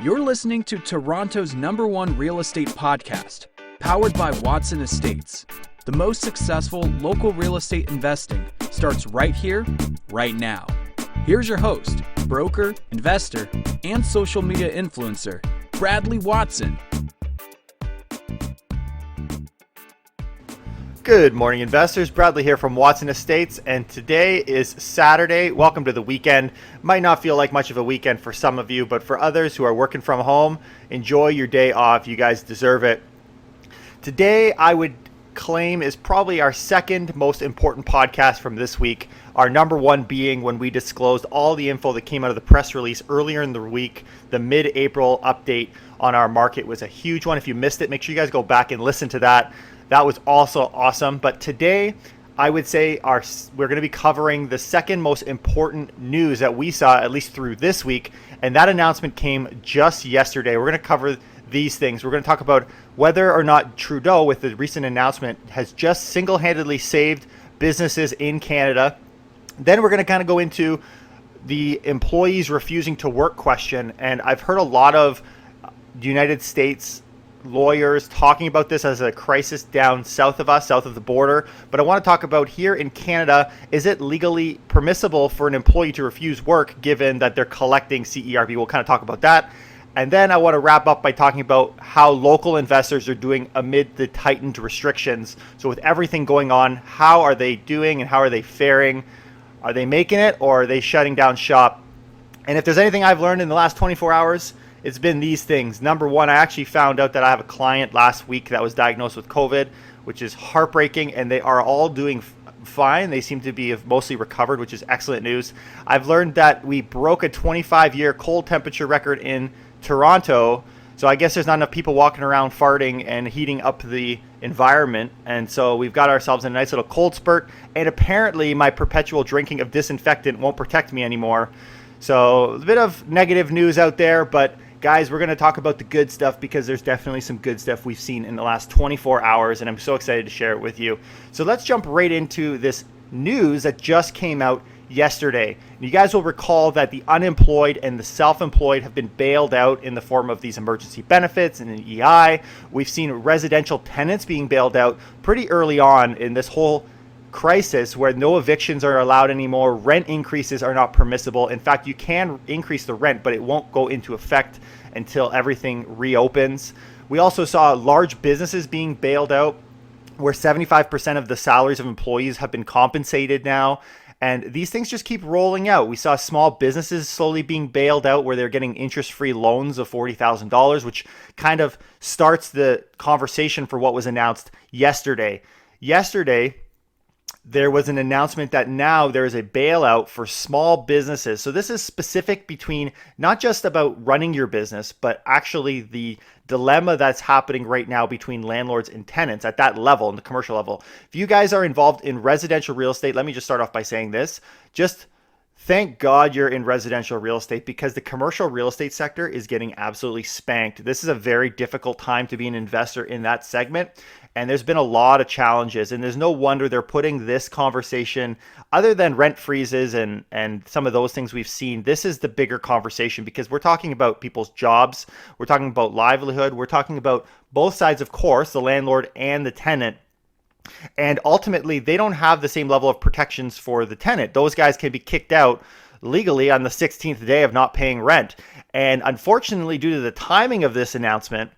You're listening to Toronto's #1 real estate podcast, powered by Watson Estates. The most successful local real estate investing starts right here, right now. Here's your host, broker, investor, and social media influencer, Bradley Watson. Good morning, investors. Bradley here from Watson Estates, and today is Saturday. Welcome to the weekend. Might not feel like much of a weekend for some of you, but for others who are working from home, enjoy your day off. You guys deserve it. Today, I would claim, is probably our second most important podcast from this week. Our number one being when we disclosed all the info that came out of the press release earlier in the week. The mid-April update on our market was a huge one. If you missed it, make sure you guys go back and listen to that. That was also awesome. But today, I would say we're going to be covering the second most important news that we saw, at least through this week. And that announcement came just yesterday. We're going to cover these things. We're going to talk about whether or not Trudeau, with the recent announcement, has just single-handedly saved businesses in Canada. Then we're going to kind of go into the employees refusing to work question. And I've heard a lot of United States lawyers talking about this as a crisis down south of us, south of the border. But I want to talk about here in Canada, is it legally permissible for an employee to refuse work given that they're collecting CERB? We'll kind of talk about that. And then I want to wrap up by talking about how local investors are doing amid the tightened restrictions. So with everything going on, how are they doing and how are they faring? Are they making it, or are they shutting down shop? And if there's anything I've learned in the last 24 hours, it's been these things. Number one, I actually found out that I have a client last week that was diagnosed with COVID, which is heartbreaking, and they are all doing fine. They seem to be mostly recovered, which is excellent news. I've learned that we broke a 25-year cold temperature record in Toronto, so I guess there's not enough people walking around farting and heating up the environment, and so we've got ourselves in a nice little cold spurt, and apparently my perpetual drinking of disinfectant won't protect me anymore. So a bit of negative news out there, but guys, we're going to talk about the good stuff because there's definitely some good stuff we've seen in the last 24 hours, and I'm so excited to share it with you. So let's jump right into this news that just came out yesterday. You guys will recall that the unemployed and the self-employed have been bailed out in the form of these emergency benefits and an EI. We've seen residential tenants being bailed out pretty early on in this whole crisis, where no evictions are allowed anymore. Rent increases are not permissible. In fact, you can increase the rent, but it won't go into effect until everything reopens. We also saw large businesses being bailed out, where 75% of the salaries of employees have been compensated now. And these things just keep rolling out. We saw small businesses slowly being bailed out, where they're getting interest-free loans of $40,000, which kind of starts the conversation for what was announced yesterday. There was an announcement that now there is a bailout for small businesses. So this is specific between not just about running your business, but actually the dilemma that's happening right now between landlords and tenants at that level, in the commercial level. If you guys are involved in residential real estate, let me just start off by saying this. Just thank God you're in residential real estate, because the commercial real estate sector is getting absolutely spanked. This is a very difficult time to be an investor in that segment. And there's been a lot of challenges, and there's no wonder they're putting this conversation, other than rent freezes and some of those things we've seen. This is the bigger conversation, because we're talking about people's jobs. We're talking about livelihood. We're talking about both sides, of course, the landlord and the tenant. And ultimately, they don't have the same level of protections for the tenant. Those guys can be kicked out legally on the 16th day of not paying rent. And unfortunately, due to the timing of this announcement,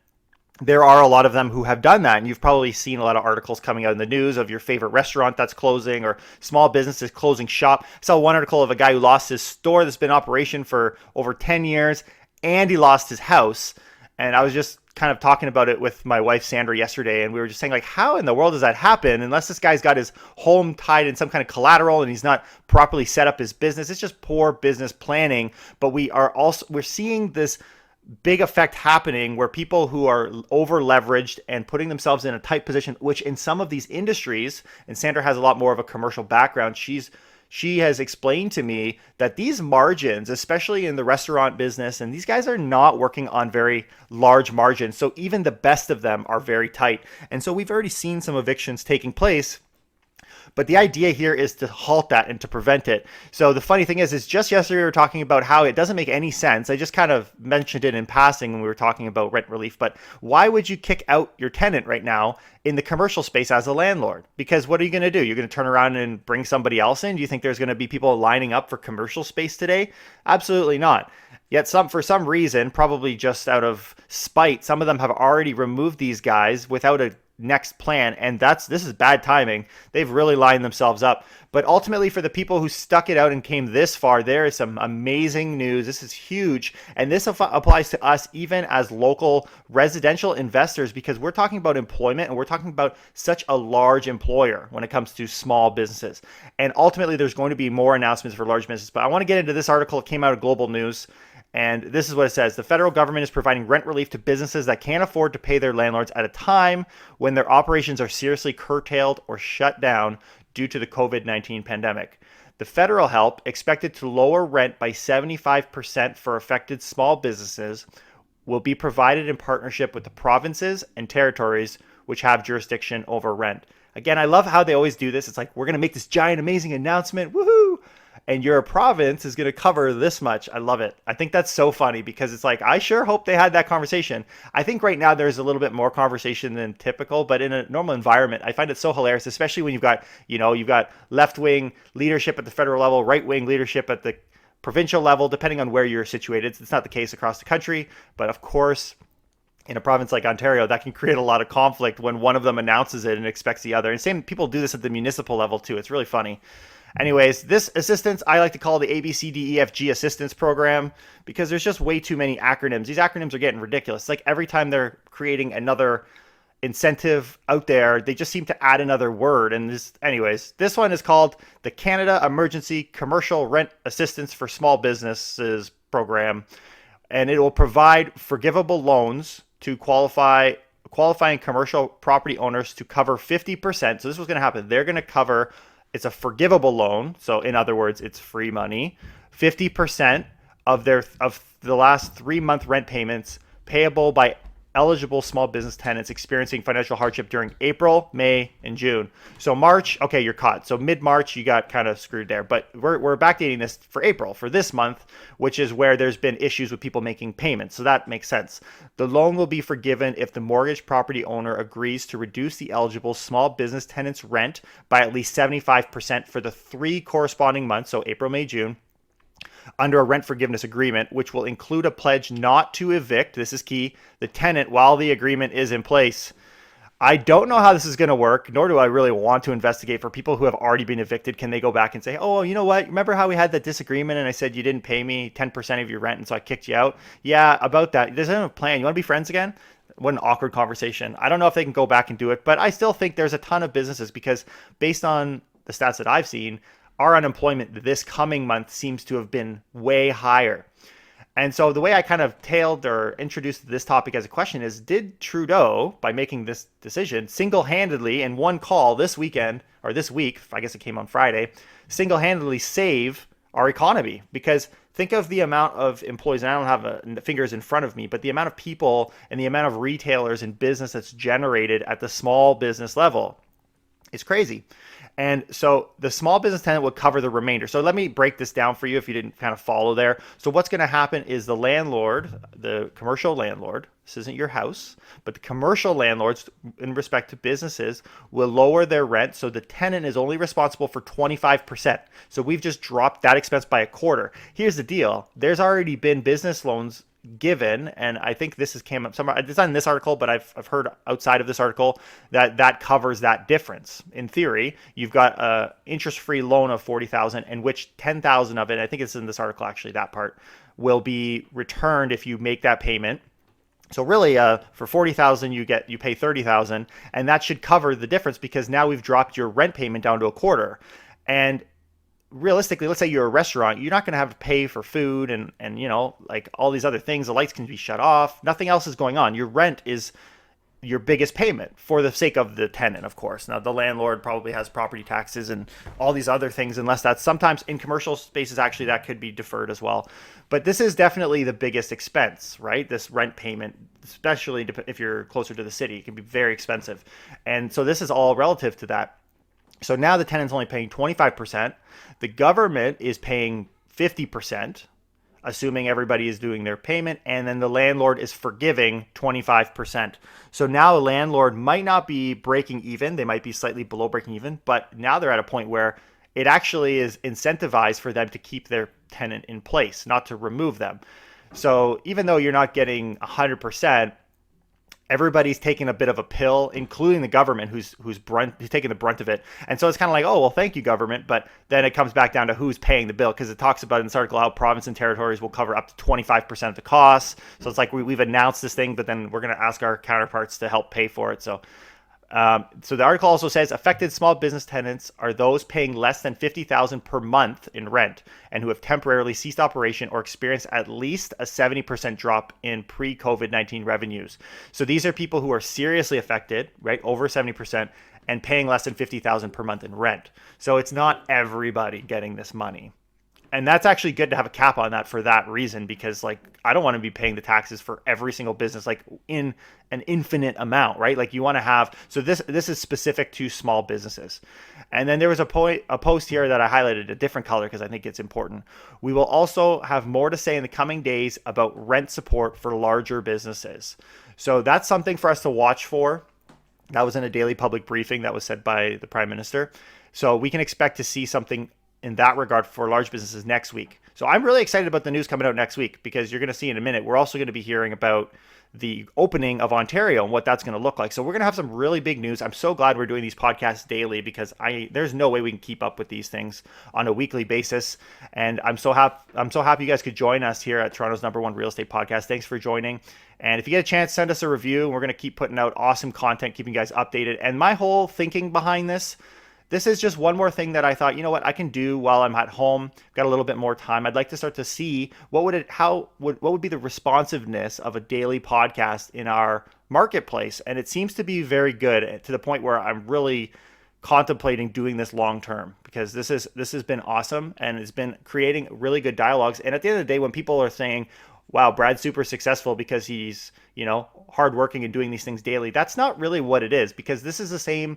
there are a lot of them who have done that. And you've probably seen a lot of articles coming out in the news of your favorite restaurant that's closing, or small businesses closing shop. I saw one article of a guy who lost his store that's been in operation for over 10 years, and he lost his house. And I was just kind of talking about it with my wife, Sandra, yesterday. And we were just saying, like, how in the world does that happen? Unless this guy's got his home tied in some kind of collateral and he's not properly set up his business. It's just poor business planning. But we're seeing this big effect happening, where people who are over leveraged and putting themselves in a tight position, which in some of these industries, and Sandra has a lot more of a commercial background, she has explained to me that these margins, especially in the restaurant business, and these guys are not working on very large margins. So even the best of them are very tight. And so we've already seen some evictions taking place. But the idea here is to halt that and to prevent it. So the funny thing is just yesterday we were talking about how it doesn't make any sense. I just kind of mentioned it in passing when we were talking about rent relief, but why would you kick out your tenant right now in the commercial space as a landlord? Because what are you going to do? You're going to turn around and bring somebody else in? Do you think there's going to be people lining up for commercial space today? Absolutely not. Yet for some reason, probably just out of spite, some of them have already removed these guys without a next plan, and this is bad timing. They've really lined themselves up. But ultimately, for the people who stuck it out and came this far, there is some amazing news. This is huge, and this applies to us even as local residential investors, because we're talking about employment and we're talking about such a large employer when it comes to small businesses. And ultimately, there's going to be more announcements for large businesses. But I want to get into this article. It came out of Global News. And this is what it says. The federal government is providing rent relief to businesses that can't afford to pay their landlords at a time when their operations are seriously curtailed or shut down due to the COVID-19 pandemic. The federal help, expected to lower rent by 75% for affected small businesses, will be provided in partnership with the provinces and territories which have jurisdiction over rent. Again, I love how they always do this. It's like, we're going to make this giant, amazing announcement. Woohoo! And your province is going to cover this much. I love it. I think that's so funny because it's like, I sure hope they had that conversation. I think right now there's a little bit more conversation than typical, but in a normal environment, I find it so hilarious, especially when you've got left-wing leadership at the federal level, right-wing leadership at the provincial level, depending on where you're situated. It's not the case across the country, but of course, in a province like Ontario, that can create a lot of conflict when one of them announces it and expects the other. And same people do this at the municipal level too. It's really funny. Anyways, this assistance, I like to call the ABCDEFG assistance program because there's just way too many acronyms. These acronyms are getting ridiculous. It's like every time they're creating another incentive out there, they just seem to add another word. And this one is called the Canada Emergency Commercial Rent Assistance for Small Businesses program. And it will provide forgivable loans to qualifying commercial property owners to cover 50%. So this was going to happen. They're going to cover. It's a forgivable loan, so in other words, it's free money. 50% of the last 3-month rent payments payable by eligible small business tenants experiencing financial hardship during April, May, and June. So March, okay, you're caught. So mid-March, you got kind of screwed there. But we're backdating this for April, for this month, which is where there's been issues with people making payments. So that makes sense. The loan will be forgiven if the mortgage property owner agrees to reduce the eligible small business tenant's rent by at least 75% for the 3 corresponding months, so April, May, June, under a rent forgiveness agreement, which will include a pledge not to evict, this is key, the tenant while the agreement is in place. I don't know how this is going to work, nor do I really want to investigate for people who have already been evicted. Can they go back and say, oh, you know what? Remember how we had that disagreement and I said you didn't pay me 10% of your rent and so I kicked you out? Yeah, about that. There's no plan. You want to be friends again? What an awkward conversation. I don't know if they can go back and do it, but I still think there's a ton of businesses because based on the stats that I've seen, our unemployment this coming month seems to have been way higher. And so the way I kind of tailed or introduced this topic as a question is, did Trudeau, by making this decision, single-handedly in one call this weekend, or this week, I guess it came on Friday, single-handedly save our economy? Because think of the amount of employees, and I don't have the figures in front of me, but the amount of people and the amount of retailers and business that's generated at the small business level. It's crazy. And so the small business tenant will cover the remainder. So let me break this down for you if you didn't kind of follow there. So what's going to happen is the landlord, the commercial landlord, this isn't your house, but the commercial landlords in respect to businesses will lower their rent. So the tenant is only responsible for 25%. So we've just dropped that expense by a quarter. Here's the deal. There's already been business loans given, and I think this came up somewhere. It's not in this article, but I've heard outside of this article that covers that difference. In theory, you've got a interest-free loan of $40,000, in which $10,000 of it, I think it's in this article actually, that part will be returned if you make that payment. So really, for $40,000, you pay $30,000, and that should cover the difference because now we've dropped your rent payment down to a quarter. And realistically, let's say you're a restaurant, you're not going to have to pay for food and like all these other things. The lights can be shut off. Nothing else is going on. Your rent is your biggest payment for the sake of the tenant, of course. Now, the landlord probably has property taxes and all these other things, unless that's sometimes in commercial spaces, actually, that could be deferred as well. But this is definitely the biggest expense, right? This rent payment, especially if you're closer to the city, it can be very expensive. And so this is all relative to that. So now the tenant's only paying 25%. The government is paying 50%, assuming everybody is doing their payment, and then the landlord is forgiving 25%. So now a landlord might not be breaking even, they might be slightly below breaking even, but now they're at a point where it actually is incentivized for them to keep their tenant in place, not to remove them. So even though you're not getting 100%, everybody's taking a bit of a pill, including the government, who's taking the brunt of it. And so it's kind of like, oh, well, thank you, government. But then it comes back down to who's paying the bill, because it talks about in this article how province and territories will cover up to 25% of the costs. So it's like we've announced this thing, but then we're going to ask our counterparts to help pay for it. So the article also says affected small business tenants are those paying less than $50,000 per month in rent and who have temporarily ceased operation or experienced at least a 70% drop in pre-COVID-19 revenues. So these are people who are seriously affected, right, over 70%, and paying less than $50,000 per month in rent. So it's not everybody getting this money. And that's actually good to have a cap on that for that reason, because like I don't want to be paying the taxes for every single business like in an infinite amount, right? Like you want to have, so this is specific to small businesses. And then there was a post here that I highlighted a different color because I think it's important. We will also have more to say in the coming days about rent support for larger businesses. So that's something for us to watch for. That was in a daily public briefing that was said by the Prime Minister. So we can expect to see something in that regard for large businesses next week. So I'm really excited about the news coming out next week, because you're going to see in a minute, we're also going to be hearing about the opening of Ontario and what that's going to look like. So we're going to have some really big news. I'm so glad we're doing these podcasts daily, because there's no way we can keep up with these things on a weekly basis. And I'm so happy you guys could join us here at Toronto's #1 real estate podcast. Thanks for joining. And if you get a chance, send us a review. We're going to keep putting out awesome content, keeping you guys updated. And my whole thinking behind this is just one more thing that I thought, you know what, I can do while I'm at home. Got a little bit more time. I'd like to start to see what would be the responsiveness of a daily podcast in our marketplace. And it seems to be very good, to the point where I'm really contemplating doing this long term, because this has been awesome and it's been creating really good dialogues. And at the end of the day, when people are saying, wow, Brad's super successful because he's, hardworking and doing these things daily, that's not really what it is, because this is the same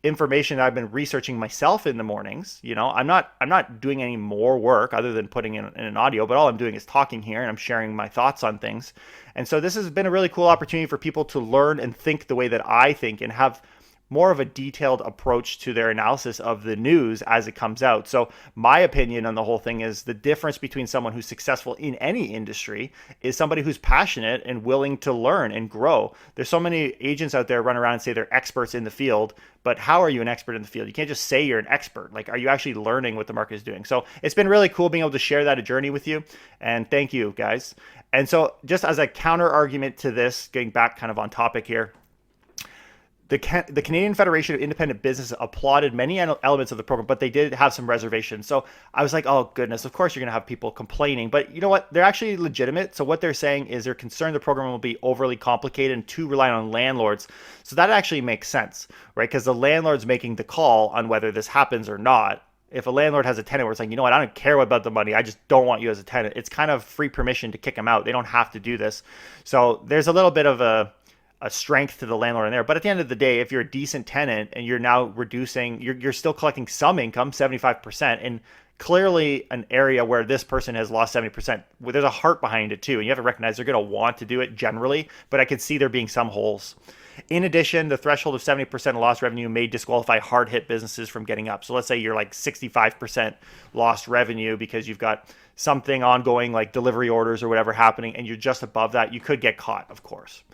information I've been researching myself in the mornings. I'm not doing any more work other than putting in an audio, but all I'm doing is talking here and I'm sharing my thoughts on things. And so this has been a really cool opportunity for people to learn and think the way that I think, and have more of a detailed approach to their analysis of the news as it comes out. So my opinion on the whole thing is the difference between someone who's successful in any industry is somebody who's passionate and willing to learn and grow. There's so many agents out there run around and say they're experts in the field, but how are you an expert in the field? You can't just say you're an expert. Like, are you actually learning what the market is doing? So it's been really cool being able to share that journey with you. And thank you, guys. And so just as a counter argument to this, getting back kind of on topic here, the Canadian Federation of Independent Business applauded many elements of the program, but they did have some reservations. So I was like, oh, goodness, of course you're going to have people complaining. But you know what? They're actually legitimate. So what they're saying is they're concerned the program will be overly complicated and too reliant on landlords. So that actually makes sense, right? Because the landlord's making the call on whether this happens or not. If a landlord has a tenant where it's like, you know what, I don't care about the money, I just don't want you as a tenant, it's kind of free permission to kick them out. They don't have to do this. So there's a little bit of a strength to the landlord in there. But at the end of the day, if you're a decent tenant and you're now reducing, you're still collecting some income, 75%, and clearly an area where this person has lost 70%, well, there's a heart behind it too. And you have to recognize they're going to want to do it generally, but I could see there being some holes. In addition, the threshold of 70% lost revenue may disqualify hard-hit businesses from getting up. So let's say you're like 65% lost revenue because you've got something ongoing like delivery orders or whatever happening, and you're just above that, you could get caught, of course.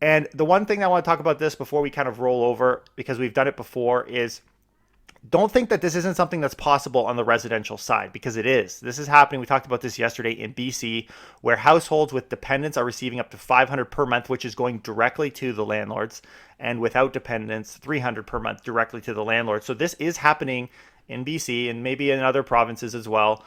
And the one thing I want to talk about this before we kind of roll over, because we've done it before, is don't think that this isn't something that's possible on the residential side, because it is. This is happening. We talked about this yesterday in BC, where households with dependents are receiving up to $500 per month, which is going directly to the landlords, and without dependents, $300 per month directly to the landlord. So this is happening in BC and maybe in other provinces as well.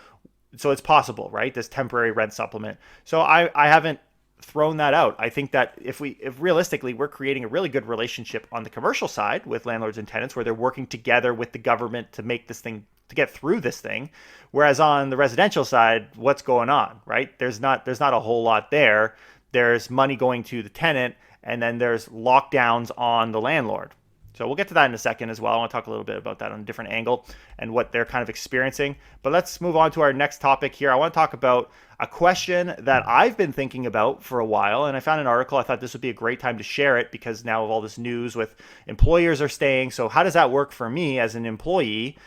So it's possible, right? This temporary rent supplement. So I haven't thrown that out. I think that if realistically we're creating a really good relationship on the commercial side with landlords and tenants, where they're working together with the government to make this thing, to get through this thing. Whereas on the residential side, what's going on, right? There's not a whole lot there. There's money going to the tenant, and then there's lockdowns on the landlord. So we'll get to that in a second as well. I want to talk a little bit about that on a different angle and what they're kind of experiencing. But let's move on to our next topic here. I want to talk about a question that I've been thinking about for a while, and I found an article. I thought this would be a great time to share it because now of all this news with employers are staying. So how does that work for me as an employee?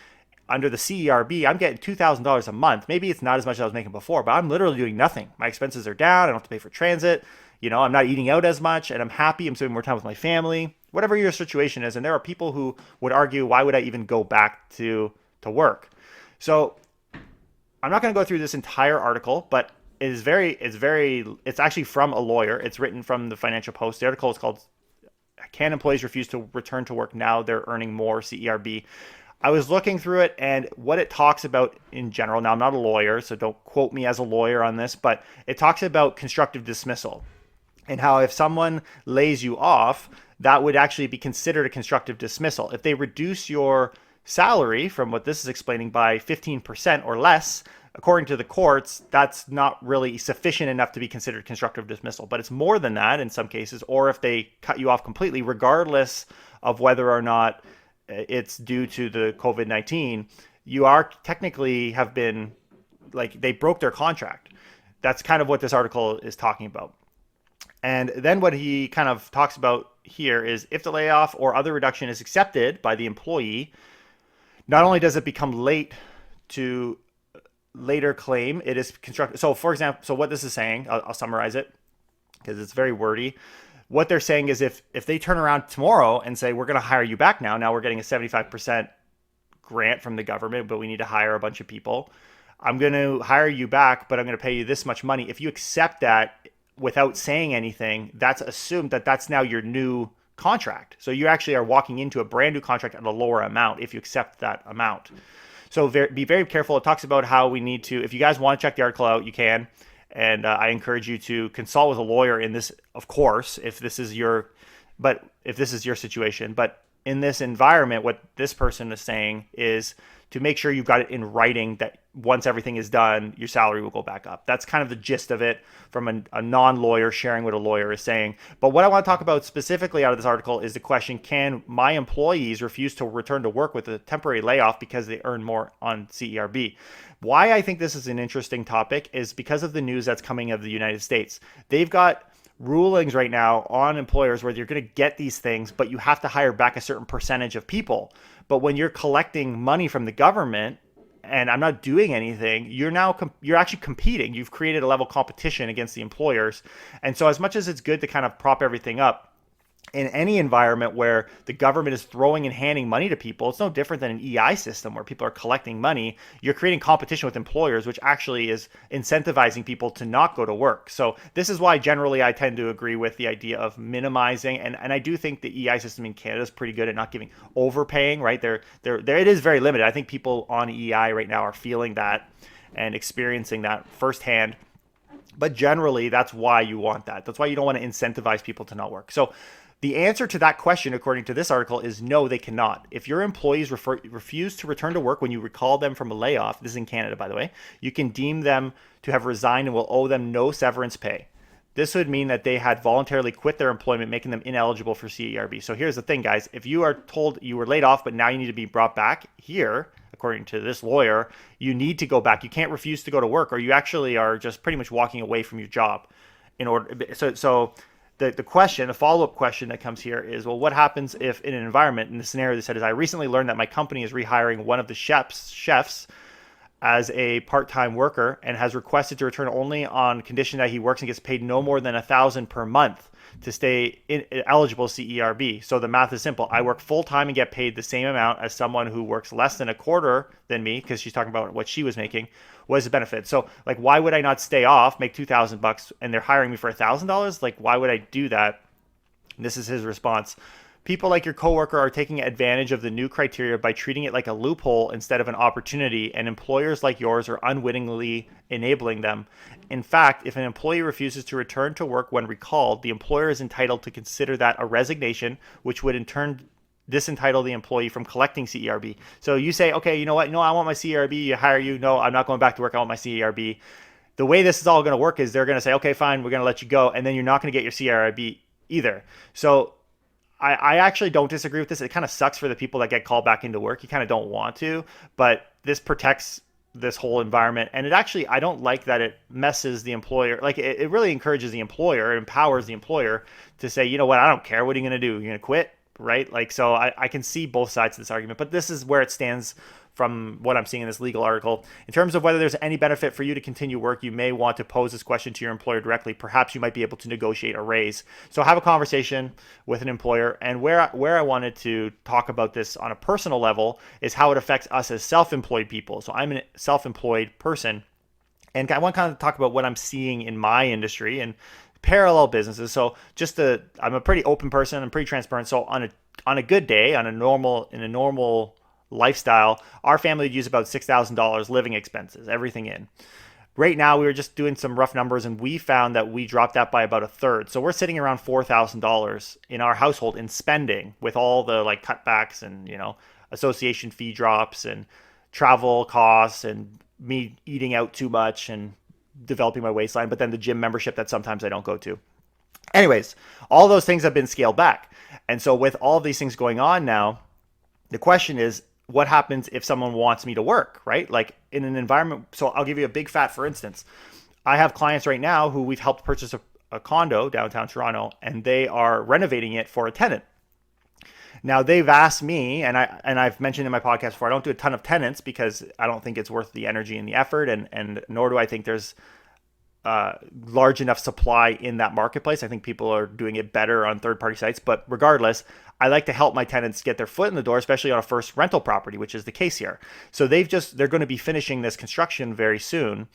Under the CERB, I'm getting $2,000 a month. Maybe it's not as much as I was making before, but I'm literally doing nothing. My expenses are down. I don't have to pay for transit. I'm not eating out as much, and I'm happy. I'm spending more time with my family, whatever your situation is. And there are people who would argue, why would I even go back to work? So I'm not going to go through this entire article, but it's actually from a lawyer. It's written from the Financial Post. The article is called "Can Employees Refuse to Return to Work Now They're Earning More, CERB?" I was looking through it, and what it talks about in general, now I'm not a lawyer, so don't quote me as a lawyer on this, but it talks about constructive dismissal and how if someone lays you off, that would actually be considered a constructive dismissal. If they reduce your salary, from what this is explaining, by 15% or less, according to the courts, that's not really sufficient enough to be considered constructive dismissal. But it's more than that in some cases, or if they cut you off completely, regardless of whether or not it's due to the COVID-19, you are technically have been, like, they broke their contract. That's kind of what this article is talking about. And then what he kind of talks about here is if the layoff or other reduction is accepted by the employee, not only does it become late to later claim, it is constructive. So for example, so what this is saying, I'll summarize it because it's very wordy. What they're saying is if they turn around tomorrow and say, we're going to hire you back now we're getting a 75% grant from the government, but we need to hire a bunch of people. I'm going to hire you back, but I'm going to pay you this much money. If you accept that without saying anything, that's assumed that that's now your new contract. So you actually are walking into a brand new contract at a lower amount if you accept that amount. So be very careful. It talks about how we need to, if you guys want to check the article out, you can. And I encourage you to consult with a lawyer in this, of course, if this is your situation. But in this environment, what this person is saying is to make sure you've got it in writing that once everything is done, your salary will go back up. That's kind of the gist of it from a non-lawyer sharing what a lawyer is saying. But what I want to talk about specifically out of this article is the question, can my employees refuse to return to work with a temporary layoff because they earn more on CERB? Why I think this is an interesting topic is because of the news that's coming of the United States. They've got rulings right now on employers where you're going to get these things, but you have to hire back a certain percentage of people. But when you're collecting money from the government and I'm not doing anything, you're actually competing. You've created a level of competition against the employers. And so as much as it's good to kind of prop everything up, in any environment where the government is throwing and handing money to people, it's no different than an EI system where people are collecting money. You're creating competition with employers, which actually is incentivizing people to not go to work. So this is why generally I tend to agree with the idea of minimizing. And I do think the EI system in Canada is pretty good at not giving overpaying, right? It is very limited. I think people on EI right now are feeling that and experiencing that firsthand. But generally, that's why you want that. That's why you don't want to incentivize people to not work. So the answer to that question, according to this article, is no, they cannot. If your employees refuse to return to work when you recall them from a layoff, this is in Canada, by the way, you can deem them to have resigned and will owe them no severance pay. This would mean that they had voluntarily quit their employment, making them ineligible for CERB. So here's the thing, guys. If you are told you were laid off, but now you need to be brought back here, according to this lawyer, you need to go back. You can't refuse to go to work, or you actually are just pretty much walking away from your job. The follow-up question that comes here is, well, what happens if in an environment, in the scenario they said is, I recently learned that my company is rehiring one of the chefs as a part-time worker and has requested to return only on condition that he works and gets paid no more than $1,000 per month to stay eligible CERB. So the math is simple. I work full-time and get paid the same amount as someone who works less than a quarter than me, because she's talking about what she was making. What is the benefit? So, like, why would I not stay off, make $2,000 and they're hiring me for $1,000? Like, why would I do that? And this is his response. People like your coworker are taking advantage of the new criteria by treating it like a loophole instead of an opportunity, and employers like yours are unwittingly enabling them. In fact, if an employee refuses to return to work when recalled, the employer is entitled to consider that a resignation, which would in turn disentitle the employee from collecting CERB. So you say, okay, you know what? No, I want my CERB. You hire you. No, I'm not going back to work. I want my CERB. The way this is all going to work is they're going to say, okay, fine, we're going to let you go. And then you're not going to get your CERB either. So I actually don't disagree with this. It kind of sucks for the people that get called back into work. You kind of don't want to, but this protects this whole environment. And it actually, I don't like that it messes the employer. Like it really encourages the employer, it empowers the employer to say, you know what, I don't care. What are you going to do? You're going to quit, right? Like, so I can see both sides of this argument, but this is where it stands from what I'm seeing in this legal article. In terms of whether there's any benefit for you to continue work, you may want to pose this question to your employer directly. Perhaps you might be able to negotiate a raise. So have a conversation with an employer. And where I wanted to talk about this on a personal level is how it affects us as self-employed people. So I'm a self-employed person, and I want to kind of talk about what I'm seeing in my industry and parallel businesses. So I'm a pretty open person. I'm pretty transparent. So on a good day, in a normal lifestyle, our family would use about $6,000 living expenses, everything in. Right now, we were just doing some rough numbers, and we found that we dropped that by about a third. So we're sitting around $4,000 in our household in spending, with all the like cutbacks and, you know, association fee drops and travel costs and me eating out too much and developing my waistline, but then the gym membership that sometimes I don't go to. Anyways, all those things have been scaled back. And so with all of these things going on now, the question is, what happens if someone wants me to work, right? Like in an environment. So I'll give you a big fat, for instance. I have clients right now who we've helped purchase a condo downtown Toronto, and they are renovating it for a tenant. Now they've asked me, and I've mentioned in my podcast before, I don't do a ton of tenants because I don't think it's worth the energy and the effort, and nor do I think there's large enough supply in that marketplace. I think people are doing it better on third-party sites, but regardless, I like to help my tenants get their foot in the door, especially on a first rental property, which is the case here. So they're going to be finishing this construction very soon,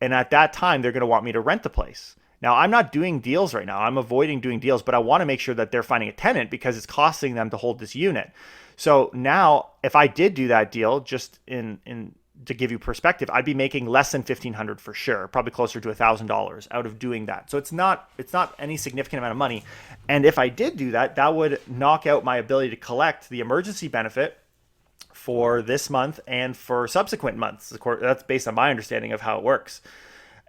and at that time, they're going to want me to rent the place. Now, I'm not doing deals right now. I'm avoiding doing deals, but I want to make sure that they're finding a tenant because it's costing them to hold this unit. So now, if I did do that deal, just to give you perspective, I'd be making less than $1,500 for sure, probably closer to $1,000 out of doing that. So it's not any significant amount of money. And if I did do that, that would knock out my ability to collect the emergency benefit for this month and for subsequent months. Of course, that's based on my understanding of how it works.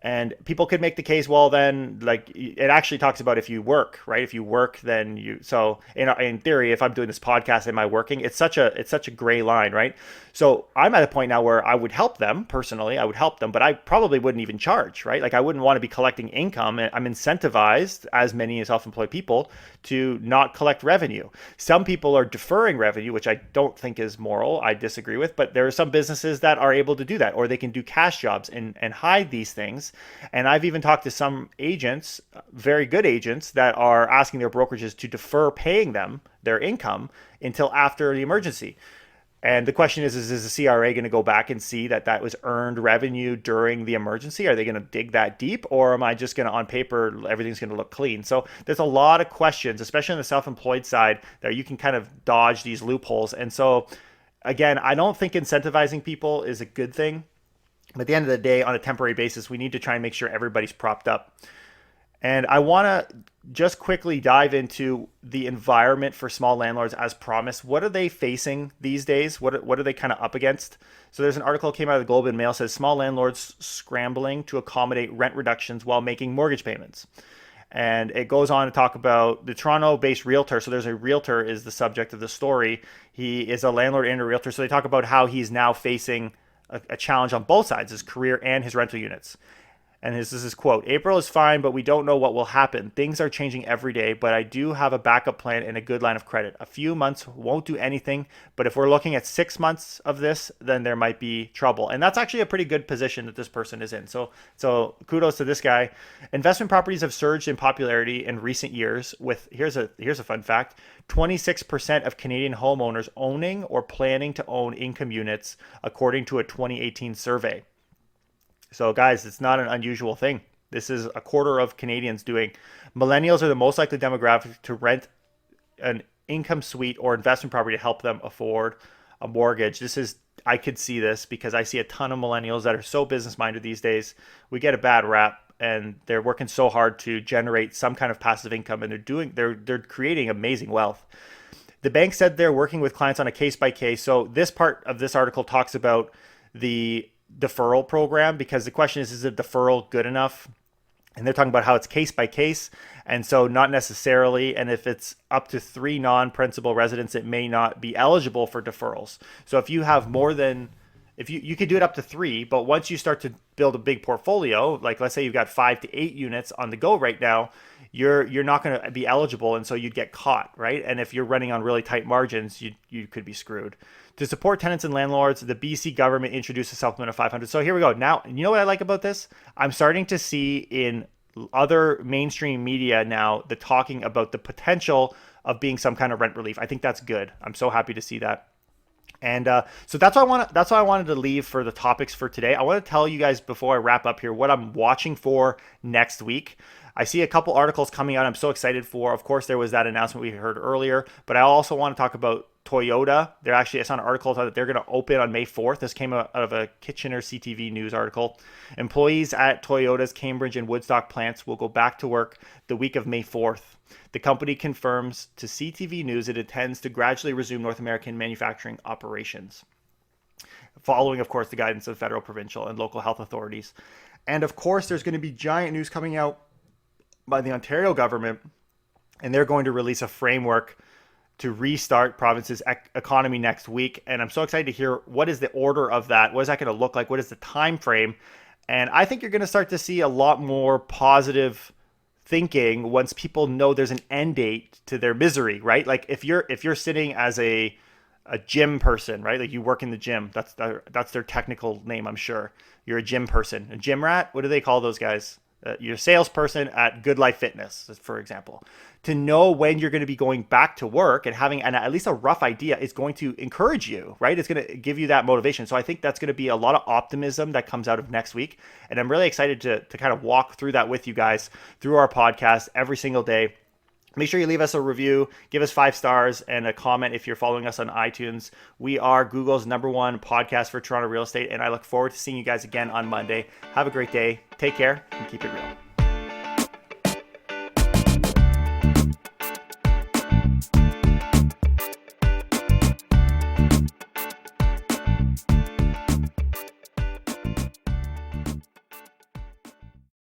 And people could make the case, well, then, like, it actually talks about if you work, right? If you work, then you. So in theory, if I'm doing this podcast, am I working? It's such a gray line, right? So I'm at a point now where I would help them personally. I would help them, but I probably wouldn't even charge, right? Like I wouldn't want to be collecting income. I'm incentivized, as many self-employed people, to not collect revenue. Some people are deferring revenue, which I don't think is moral. I disagree with, but there are some businesses that are able to do that, or they can do cash jobs and hide these things. And I've even talked to some agents, very good agents, that are asking their brokerages to defer paying them their income until after the emergency. And the question is the CRA going to go back and see that was earned revenue during the emergency? Are they going to dig that deep? Or am I just going to, on paper, everything's going to look clean? So there's a lot of questions, especially on the self-employed side, that you can kind of dodge these loopholes. And so, again, I don't think incentivizing people is a good thing. But at the end of the day, on a temporary basis, we need to try and make sure everybody's propped up. And I want to just quickly dive into the environment for small landlords as promised. What are they facing these days? What are they kind of up against? So there's an article that came out of the Globe and Mail, says small landlords scrambling to accommodate rent reductions while making mortgage payments. And it goes on to talk about the Toronto-based realtor. So there's a realtor is the subject of the story. He is a landlord and a realtor. So they talk about how he's now facing a challenge on both sides, his career and his rental units. And this is his quote: "April is fine, but we don't know what will happen. Things are changing every day, but I do have a backup plan and a good line of credit. A few months won't do anything, but if we're looking at 6 months of this, then there might be trouble." And that's actually a pretty good position that this person is in. So kudos to this guy. Investment properties have surged in popularity in recent years with, here's a fun fact, 26% of Canadian homeowners owning or planning to own income units, according to a 2018 survey. So guys, it's not an unusual thing. This is a quarter of Canadians doing. Millennials are the most likely demographic to rent an income suite or investment property to help them afford a mortgage. I could see this because I see a ton of millennials that are so business minded these days. We get a bad rap, and they're working so hard to generate some kind of passive income, and they're creating amazing wealth. The bank said they're working with clients on a case by case. So this part of this article talks about the deferral program, because the question is the deferral good enough? And they're talking about how it's case by case. And so not necessarily, and if it's up to 3 non-principal residents, it may not be eligible for deferrals. So if you have more than, if you could do it up to 3, but once you start to build a big portfolio, like let's say you've got 5 to 8 units on the go right now, you're not going to be eligible, and so you'd get caught, right? And if you're running on really tight margins, you could be screwed. To support tenants and landlords, the BC government introduced a supplement of 500. So here we go. Now, you know what I like about this? I'm starting to see in other mainstream media now the talking about the potential of being some kind of rent relief. I think that's good. I'm so happy to see that. And so that's what I wanted to leave for the topics for today. I want to tell you guys before I wrap up here what I'm watching for next week. I see a couple articles coming out I'm so excited for. Of course, there was that announcement we heard earlier, but I also want to talk about Toyota. I saw an article that they're going to open on May 4th. This came out of a Kitchener CTV news article. Employees at Toyota's Cambridge and Woodstock plants will go back to work the week of May 4th. The company confirms to CTV News it intends to gradually resume North American manufacturing operations, following, of course, the guidance of federal, provincial, and local health authorities. And, of course, there's going to be giant news coming out by the Ontario government, and they're going to release a framework to restart province's economy next week. And I'm so excited to hear what is the order of that? What is that going to look like? What is the time frame? And I think you're going to start to see a lot more positive thinking once people know there's an end date to their misery, right? Like if you're sitting as a gym person, right? Like you work in the gym. That's their technical name, I'm sure. You're a gym person, a gym rat. What do they call those guys? You're a salesperson at Good Life Fitness, for example. To know when you're going to be going back to work and having at least a rough idea is going to encourage you, right? It's going to give you that motivation. So I think that's going to be a lot of optimism that comes out of next week. And I'm really excited to kind of walk through that with you guys through our podcast every single day. Make sure you leave us a review, give us 5 stars, and a comment if you're following us on iTunes. We are Google's #1 podcast for Toronto real estate, and I look forward to seeing you guys again on Monday. Have a great day. Take care and keep it real.